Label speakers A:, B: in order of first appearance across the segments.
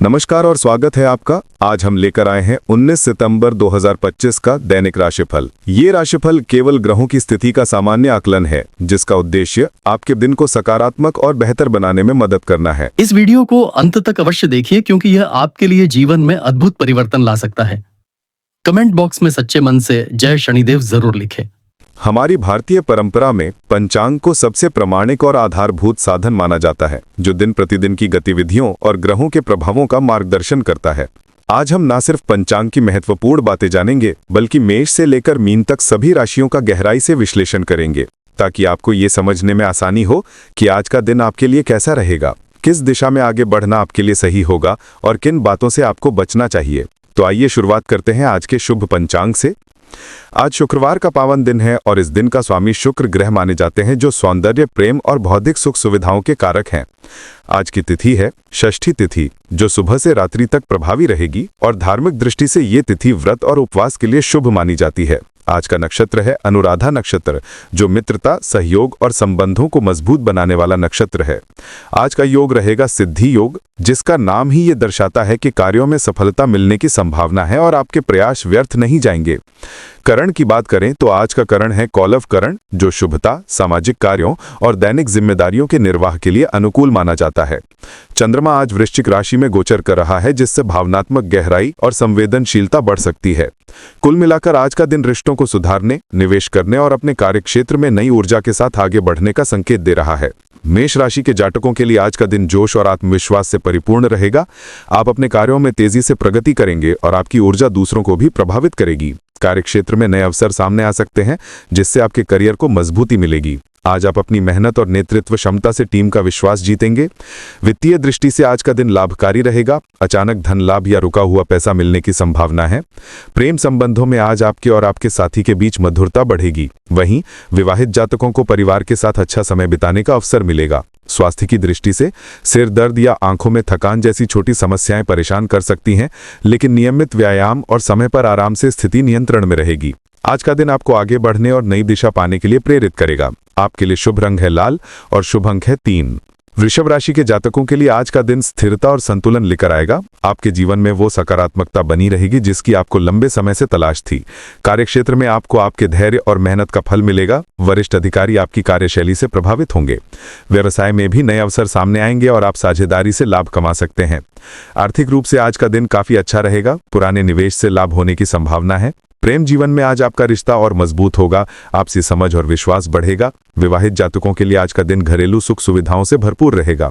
A: नमस्कार और स्वागत है आपका। आज हम लेकर आए हैं 19 सितंबर 2025 का दैनिक राशिफल। ये राशिफल केवल ग्रहों की स्थिति का सामान्य आकलन है, जिसका उद्देश्य आपके दिन को सकारात्मक और बेहतर बनाने में मदद करना है।
B: इस वीडियो को अंत तक अवश्य देखिए, क्योंकि यह आपके लिए जीवन में अद्भुत परिवर्तन ला सकता है। कमेंट बॉक्स में सच्चे मन से जय शनिदेव जरूर लिखें।
A: हमारी भारतीय परंपरा में पंचांग को सबसे प्रामाणिक और आधारभूत साधन माना जाता है, जो दिन प्रतिदिन की गतिविधियों और ग्रहों के प्रभावों का मार्गदर्शन करता है। आज हम न सिर्फ पंचांग की महत्वपूर्ण बातें जानेंगे, बल्कि मेष से लेकर मीन तक सभी राशियों का गहराई से विश्लेषण करेंगे, ताकि आपको ये समझने में आसानी हो कि आज का दिन आपके लिए कैसा रहेगा, किस दिशा में आगे बढ़ना आपके लिए सही होगा और किन बातों से आपको बचना चाहिए। तो आइए शुरुआत करते हैं आज के शुभ पंचांग से। आज शुक्रवार का पावन दिन है और इस दिन का स्वामी शुक्र ग्रह माने जाते हैं, जो सौंदर्य, प्रेम और बौद्धिक सुख सुविधाओं के कारक हैं। आज की तिथि है षष्ठी तिथि, जो सुबह से रात्रि तक प्रभावी रहेगी और धार्मिक दृष्टि से ये तिथि व्रत और उपवास के लिए शुभ मानी जाती है। आज का नक्षत्र है अनुराधा नक्षत्र, जो मित्रता, सहयोग और संबंधों को मजबूत बनाने वाला नक्षत्र है। आज का योग रहेगा सिद्धि योग, जिसका नाम ही ये दर्शाता है कि कार्यों में सफलता मिलने की संभावना है और आपके प्रयास व्यर्थ नहीं जाएंगे। करण की बात करें तो आज का करण है कौलव करण, जो शुभता, सामाजिक कार्यों और दैनिक जिम्मेदारियों के निर्वाह के लिए अनुकूल माना जाता है। चंद्रमा आज वृश्चिक राशि में गोचर कर रहा है, जिससे भावनात्मक गहराई और संवेदनशीलता बढ़ सकती है। कुल मिलाकर आज का दिन रिश्तों को सुधारने, निवेश करने और अपने कार्यक्षेत्र में नई ऊर्जा के साथ आगे बढ़ने का संकेत दे रहा है। मेष राशि के जातकों के लिए आज का दिन जोश और आत्मविश्वास से परिपूर्ण रहेगा। आप अपने कार्यों में तेजी से प्रगति करेंगे और आपकी ऊर्जा दूसरों को भी प्रभावित करेगी। कार्यक्षेत्र में नए अवसर सामने आ सकते हैं, जिससे आपके करियर को मजबूती मिलेगी। आज आप अपनी मेहनत और नेतृत्व क्षमता से टीम का विश्वास जीतेंगे। वित्तीय दृष्टि से आज का दिन लाभकारी रहेगा। अचानक धन लाभ या रुका हुआ पैसा मिलने की संभावना है। प्रेम संबंधों में आज आपके और आपके साथी के बीच मधुरता बढ़ेगी। वहीं विवाहित जातकों को परिवार के साथ अच्छा समय बिताने का अवसर मिलेगा। स्वास्थ्य की दृष्टि से सिर दर्द या आंखों में थकान जैसी छोटी समस्याएं परेशान कर सकती हैं, लेकिन नियमित व्यायाम और समय पर आराम से स्थिति नियंत्रण में रहेगी। आज का दिन आपको आगे बढ़ने और नई दिशा पाने के लिए प्रेरित करेगा। आपके लिए शुभ रंग है लाल और शुभ अंक है 3। वृषभ राशि के जातकों के लिए आज का दिन स्थिरता और संतुलन लेकर आएगा। आपके जीवन में वो सकारात्मकता बनी रहेगी जिसकी आपको लंबे समय से तलाश थी। कार्यक्षेत्र में आपको आपके धैर्य और मेहनत का फल मिलेगा। वरिष्ठ अधिकारी आपकी कार्यशैली से प्रभावित होंगे। व्यवसाय में भी नए अवसर सामने आएंगे और आप साझेदारी से लाभ कमा सकते हैं। आर्थिक रूप से आज का दिन काफी अच्छा रहेगा। पुराने निवेश से लाभ होने की संभावना है। प्रेम जीवन में आज आपका रिश्ता और मजबूत होगा। आपसी समझ और विश्वास बढ़ेगा। विवाहित जातकों के लिए आज का दिन घरेलू सुख सुविधाओं से भरपूर रहेगा।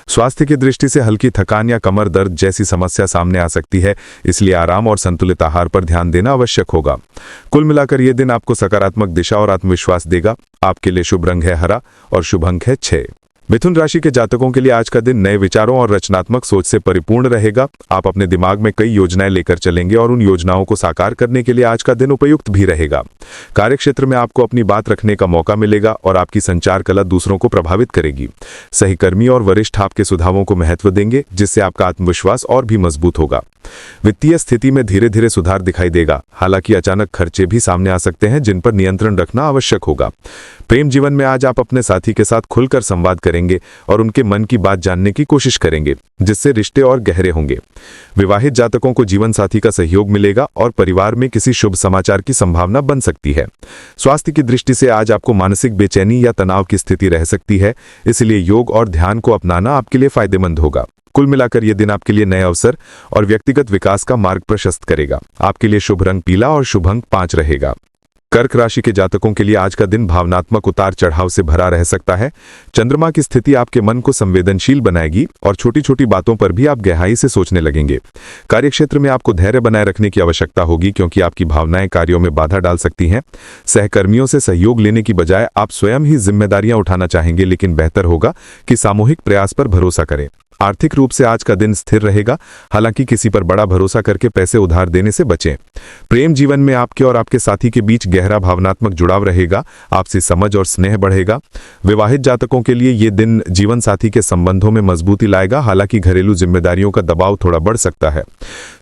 A: स्वास्थ्य की दृष्टि से हल्की थकान या कमर दर्द जैसी समस्या सामने आ सकती है, इसलिए आराम और संतुलित आहार पर ध्यान देना आवश्यक होगा। कुल मिलाकर यह दिन आपको सकारात्मक दिशा और आत्मविश्वास देगा। आपके लिए शुभ रंग है हरा और शुभ अंक है 6। मिथुन राशि के जातकों के लिए आज का दिन नए विचारों और रचनात्मक सोच से परिपूर्ण रहेगा। आप अपने दिमाग में कई योजनाएं लेकर चलेंगे और उन योजनाओं को साकार करने के लिए आज का दिन उपयुक्त भी रहेगा। कार्यक्षेत्र में आपको अपनी बात रखने का मौका मिलेगा और आपकी संचार कला दूसरों को प्रभावित करेगी। सहकर्मी और वरिष्ठ आपके सुझावों को महत्व देंगे, जिससे आपका आत्मविश्वास और भी मजबूत होगा। वित्तीय स्थिति में धीरे धीरे सुधार दिखाई देगा। हालांकि अचानक खर्चे भी सामने आ सकते हैं, जिन पर नियंत्रण रखना आवश्यक होगा। प्रेम जीवन में आज आप अपने साथी के साथ खुलकर संवाद करेंगे और उनके मन की बात जानने की कोशिश करेंगे, जिससे रिश्ते और गहरे होंगे। विवाहित जातकों को जीवन साथी का सहयोग मिलेगा और परिवार में किसी शुभ समाचार की संभावना बन सकती है। स्वास्थ्य की दृष्टि से आज आपको मानसिक बेचैनी या तनाव की स्थिति रह सकती है, इसलिए योग और ध्यान को अपनाना आपके लिए फायदेमंद होगा। कुल मिलाकर यह दिन आपके लिए नए अवसर और व्यक्तिगत विकास का मार्ग प्रशस्त करेगा। आपके लिए शुभ रंग पीला और शुभ अंक 5 रहेगा। कर्क राशि के जातकों के लिए आज का दिन भावनात्मक उतार चढ़ाव से भरा रह सकता है। चंद्रमा की स्थिति आपके मन को संवेदनशील बनाएगी और छोटी छोटी बातों पर भी आप गहराई से सोचने लगेंगे। कार्यक्षेत्र में आपको धैर्य बनाए रखने की आवश्यकता होगी, क्योंकि आपकी भावनाएं कार्यों में बाधा डाल सकती हैं। सहकर्मियों से सहयोग लेने की बजाय आप स्वयं ही जिम्मेदारियां उठाना चाहेंगे, लेकिन बेहतर होगा कि सामूहिक प्रयास पर भरोसा करें। आर्थिक रूप से आज का दिन स्थिर रहेगा। हालांकि किसी पर बड़ा भरोसा करके पैसे उधार देने से बचें। प्रेम जीवन में आपके और आपके साथी के बीच गहरा भावनात्मक जुड़ाव रहेगा। आपसी समझ और स्नेह बढ़ेगा। विवाहित जातकों के लिए ये दिन जीवन साथी के संबंधों में मजबूती लाएगा। हालांकि घरेलू जिम्मेदारियों का दबाव थोड़ा बढ़ सकता है।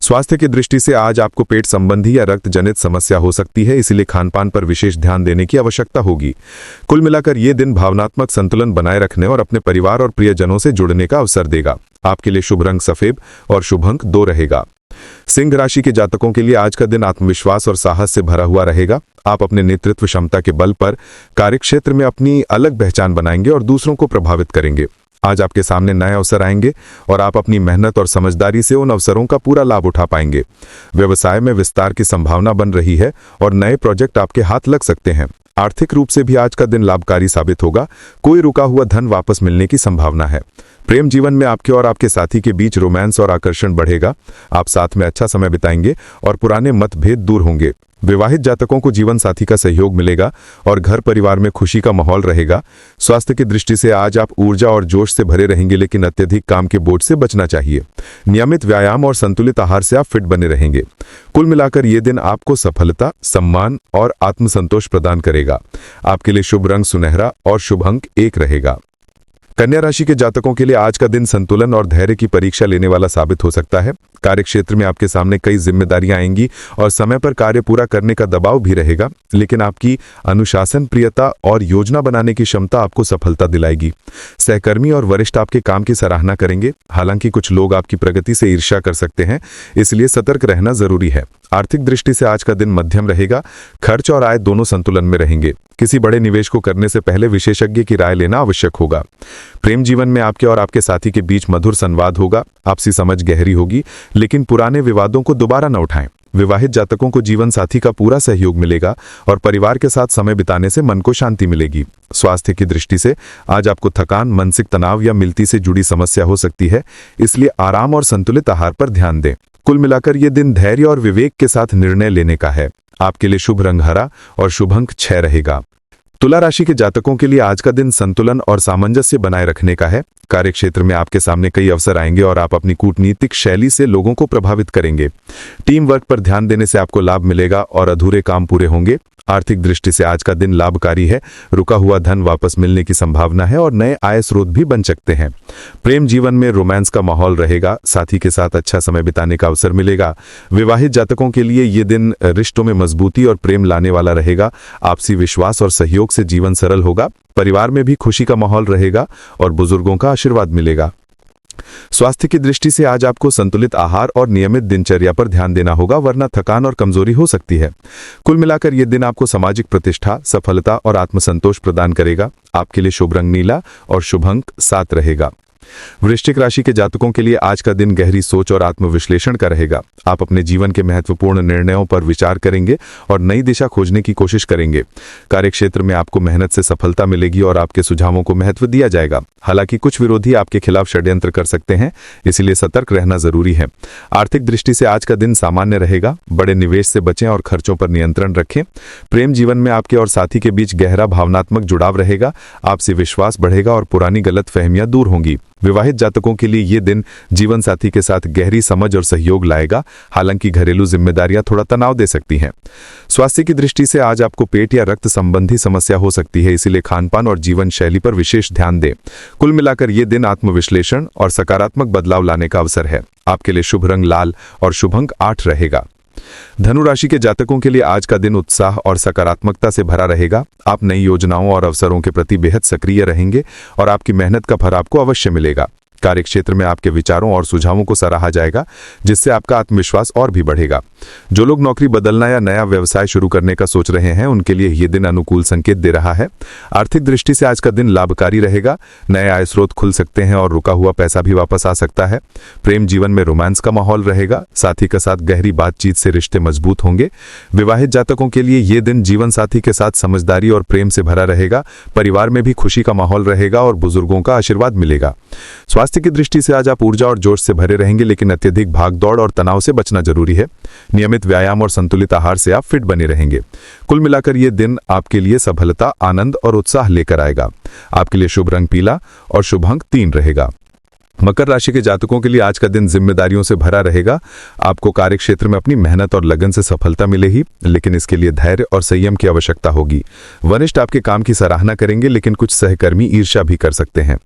A: स्वास्थ्य की दृष्टि से आज आपको पेट संबंधी या रक्त जनित समस्या हो सकती है, इसीलिए खानपान पर विशेष ध्यान देने की आवश्यकता होगी। कुल मिलाकर ये दिन भावनात्मक संतुलन बनाए रखने और अपने परिवार और प्रियजनों से जुड़ने का अवसर देगा। आपके लिए शुभ रंग सफेद और शुभ अंक 2 रहेगा। सिंह राशि के जातकों के लिए आज का दिन आत्मविश्वास और साहस से भरा हुआ रहेगा। आप अपने नेतृत्व क्षमता के बल पर कार्यक्षेत्र में अपनी अलग पहचान बनाएंगे और दूसरों को प्रभावित करेंगे। आज आपके सामने नए अवसर आएंगे और आप अपनी मेहनत और समझदारी से उन अवसरों का पूरा लाभ उठा पाएंगे। व्यवसाय में विस्तार की संभावना बन रही है और नए प्रोजेक्ट आपके हाथ लग सकते हैं। आर्थिक रूप से भी आज का दिन लाभकारी साबित होगा। कोई रुका हुआ धन वापस मिलने की संभावना है। प्रेम जीवन में आपके और आपके साथी के बीच रोमांस और आकर्षण बढ़ेगा। आप साथ में अच्छा समय बिताएंगे और पुराने मतभेद दूर होंगे। विवाहित जातकों को जीवन साथी का सहयोग मिलेगा और घर परिवार में खुशी का माहौल रहेगा। स्वास्थ्य की दृष्टि से आज आप ऊर्जा और जोश से भरे रहेंगे, लेकिन अत्यधिक काम के बोझ से बचना चाहिए। नियमित व्यायाम और संतुलित आहार से आप फिट बने रहेंगे। कुल मिलाकर ये दिन आपको सफलता, सम्मान और आत्मसंतोष प्रदान करेगा। आपके लिए शुभ रंग सुनहरा और शुभ अंक 1 रहेगा। कन्या राशि के जातकों के लिए आज का दिन संतुलन और धैर्य की परीक्षा लेने वाला साबित हो सकता है। कार्यक्षेत्र में आपके सामने कई जिम्मेदारियां आएंगी और समय पर कार्य पूरा करने का दबाव भी रहेगा, लेकिन आपकी अनुशासन प्रियता और योजना बनाने की क्षमता आपको सफलता दिलाएगी। सहकर्मी और वरिष्ठ आपके काम की सराहना करेंगे। हालांकि कुछ लोग आपकी प्रगति से ईर्ष्या कर सकते हैं, इसलिए सतर्क रहना जरूरी है। आर्थिक दृष्टि से आज का दिन मध्यम रहेगा। खर्च और आय दोनों संतुलन में रहेंगे। किसी बड़े निवेश को करने से पहले विशेषज्ञ की राय लेना आवश्यक होगा। प्रेम जीवन में आपके और आपके साथी के बीच मधुर संवाद होगा। आपसी समझ गहरी होगी, लेकिन पुराने विवादों को दोबारा न उठाएं। विवाहित जातकों को जीवन साथी का पूरा सहयोग मिलेगा और परिवार के साथ समय बिताने से मन को शांति मिलेगी। स्वास्थ्य की दृष्टि से आज आपको थकान, मानसिक तनाव या मिलती से जुड़ी समस्या हो सकती है, इसलिए आराम और संतुलित आहार पर ध्यान दें। कुल मिलाकर ये दिन धैर्य और विवेक के साथ निर्णय लेने का है। आपके लिए शुभ रंग हरा और शुभ अंक 6 रहेगा। तुला राशि के जातकों के लिए आज का दिन संतुलन और सामंजस्य बनाए रखने का है। कार्यक्षेत्र में आपके सामने कई अवसर आएंगे और आप अपनी कूटनीतिक शैली से लोगों को प्रभावित करेंगे। टीम वर्क पर ध्यान देने से आपको लाभ मिलेगा और अधूरे काम पूरे होंगे। आर्थिक दृष्टि से आज का दिन लाभकारी है। रुका हुआ धन वापस मिलने की संभावना है और नए आय स्रोत भी बन सकते हैं। प्रेम जीवन में रोमांस का माहौल रहेगा। साथी के साथ अच्छा समय बिताने का अवसर मिलेगा। विवाहित जातकों के लिए ये दिन रिश्तों में मजबूती और प्रेम लाने वाला रहेगा। आपसी विश्वास और सहयोग से जीवन सरल होगा। परिवार में भी खुशी का माहौल रहेगा और बुजुर्गों का आशीर्वाद मिलेगा। स्वास्थ्य की दृष्टि से आज आपको संतुलित आहार और नियमित दिनचर्या पर ध्यान देना होगा, वरना थकान और कमजोरी हो सकती है। कुल मिलाकर यह दिन आपको सामाजिक प्रतिष्ठा, सफलता और आत्मसंतोष प्रदान करेगा। आपके लिए शुभ रंग नीला और शुभ अंक 7 रहेगा। वृश्चिक राशि के जातकों के लिए आज का दिन गहरी सोच और आत्मविश्लेषण का रहेगा। आप अपने जीवन के महत्वपूर्ण निर्णयों पर विचार करेंगे और नई दिशा खोजने की कोशिश करेंगे। कार्यक्षेत्र में आपको मेहनत से सफलता मिलेगी और आपके सुझावों को महत्व दिया जाएगा। हालांकि कुछ विरोधी आपके खिलाफ षड्यंत्र कर सकते हैं, इसलिए सतर्क रहना जरूरी है। आर्थिक दृष्टि से आज का दिन सामान्य रहेगा। बड़े निवेश से बचें और खर्चों पर नियंत्रण रखें। प्रेम जीवन में आपके और साथी के बीच गहरा भावनात्मक जुड़ाव रहेगा। आपसे विश्वास बढ़ेगा और पुरानी गलतफहमियां दूर होंगी। विवाहित जातकों के लिए ये दिन जीवन साथी के साथ गहरी समझ और सहयोग लाएगा। हालांकि घरेलू जिम्मेदारियां थोड़ा तनाव दे सकती हैं। स्वास्थ्य की दृष्टि से आज आपको पेट या रक्त संबंधी समस्या हो सकती है, इसीलिए खानपान और जीवन शैली पर विशेष ध्यान दें। कुल मिलाकर ये दिन आत्मविश्लेषण और सकारात्मक बदलाव लाने का अवसर है। आपके लिए शुभ रंग लाल और शुभ अंक 8 रहेगा। धनु राशि के जातकों के लिए आज का दिन उत्साह और सकारात्मकता से भरा रहेगा। आप नई योजनाओं और अवसरों के प्रति बेहद सक्रिय रहेंगे और आपकी मेहनत का फल आपको अवश्य मिलेगा। कार्यक्षेत्र में आपके विचारों और सुझावों को सराहा जाएगा, जिससे आपका आत्मविश्वास और भी बढ़ेगा। जो लोग नौकरी बदलना या नया व्यवसाय शुरू करने का सोच रहे हैं, उनके लिए यह दिन अनुकूल संकेत दे रहा है। आर्थिक दृष्टि से आज का दिन लाभकारी रहेगा। नए आय स्रोत खुल सकते हैं और रुका हुआ पैसा भी वापस आ सकता है। प्रेम जीवन में रोमांस का माहौल रहेगा। साथी के साथ गहरी बातचीत से रिश्ते मजबूत होंगे। विवाहित जातकों के लिए यह दिन जीवन साथी के साथ समझदारी और प्रेम से भरा रहेगा। परिवार में भी खुशी का माहौल रहेगा और बुजुर्गों का आशीर्वाद मिलेगा। स्वास्थ्य की दृष्टि से आज आप ऊर्जा और जोश से भरे रहेंगे, लेकिन अत्यधिक भागदौड़ और तनाव से बचना जरूरी है। नियमित व्यायाम और संतुलित आहार से आप फिट बने रहेंगे। कुल मिलाकर यह दिन आपके लिए सफलता, आनंद और उत्साह लेकर आएगा। आपके लिए शुभ रंग पीला और शुभ अंक 3 रहेगा। मकर राशि के जातकों के लिए आज का दिन जिम्मेदारियों से भरा रहेगा। आपको कार्य क्षेत्र में अपनी मेहनत और लगन से सफलता मिलेगी, लेकिन इसके लिए धैर्य और संयम की आवश्यकता होगी। वरिष्ठ आपके काम की सराहना करेंगे, लेकिन कुछ सहकर्मी ईर्ष्या भी कर सकते हैं।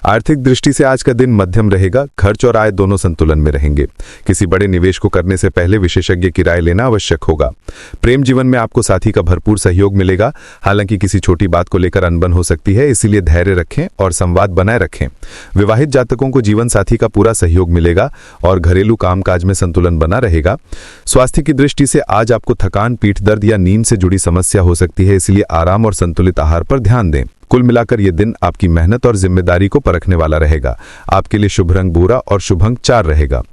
A: आर्थिक दृष्टि से आज का दिन मध्यम रहेगा। खर्च और आय दोनों संतुलन में रहेंगे। किसी बड़े निवेश को करने से पहले विशेषज्ञ की राय लेना आवश्यक होगा। प्रेम जीवन में आपको साथी का भरपूर सहयोग मिलेगा। हालांकि किसी छोटी बात को लेकर अनबन हो सकती है, इसीलिए धैर्य रखें और संवाद बनाए रखें। विवाहित जातकों को जीवन साथी का पूरा सहयोग मिलेगा और घरेलू कामकाज में संतुलन बना रहेगा। स्वास्थ्य की दृष्टि से आज आपको थकान, पीठ दर्द या नींद से जुड़ी समस्या हो सकती है, इसलिए आराम और संतुलित आहार पर ध्यान दें। कुल मिलाकर यह दिन आपकी मेहनत और जिम्मेदारी को परखने वाला रहेगा। आपके लिए शुभ रंग भूरा और शुभ अंक 4 रहेगा।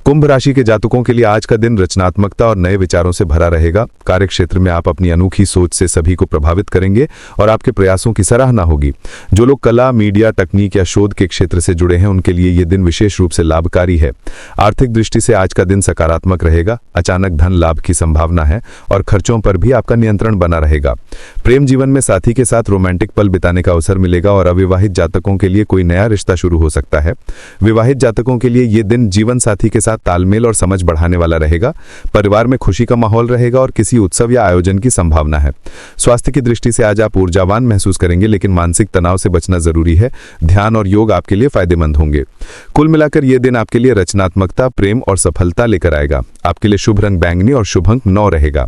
A: कुंभ राशि के जातकों के लिए आज का दिन रचनात्मकता और नए विचारों से भरा रहेगा। कार्यक्षेत्र में आप अपनी अनोखी सोच से सभी को प्रभावित करेंगे और आपके प्रयासों की सराहना होगी। जो लोग कला, मीडिया, तकनीक या शोध के क्षेत्र से जुड़े हैं, उनके लिए यह दिन विशेष रूप से लाभकारी है। आर्थिक दृष्टि से आज का दिन सकारात्मक रहेगा। अचानक धन लाभ की संभावना है और खर्चों पर भी आपका नियंत्रण बना रहेगा। प्रेम जीवन में साथी के साथ रोमांटिक पल बिताने का अवसर मिलेगा और अविवाहित जातकों के लिए कोई नया रिश्ता शुरू हो सकता है। विवाहित जातकों के लिए यह दिन जीवन साथी के साथ तालमेल और समझ बढ़ाने वाला रहेगा। परिवार में खुशी का माहौल रहेगा और किसी उत्सव या आयोजन की संभावना है। स्वास्थ्य की दृष्टि से आज आप ऊर्जावान महसूस करेंगे, लेकिन मानसिक तनाव से बचना जरूरी है। ध्यान और योग आपके लिए फायदेमंद होंगे। कुल मिलाकर यह दिन आपके लिए रचनात्मकता, प्रेम और सफलता लेकर आएगा। आपके लिए शुभ रंग बैंगनी और शुभ अंक 9 रहेगा।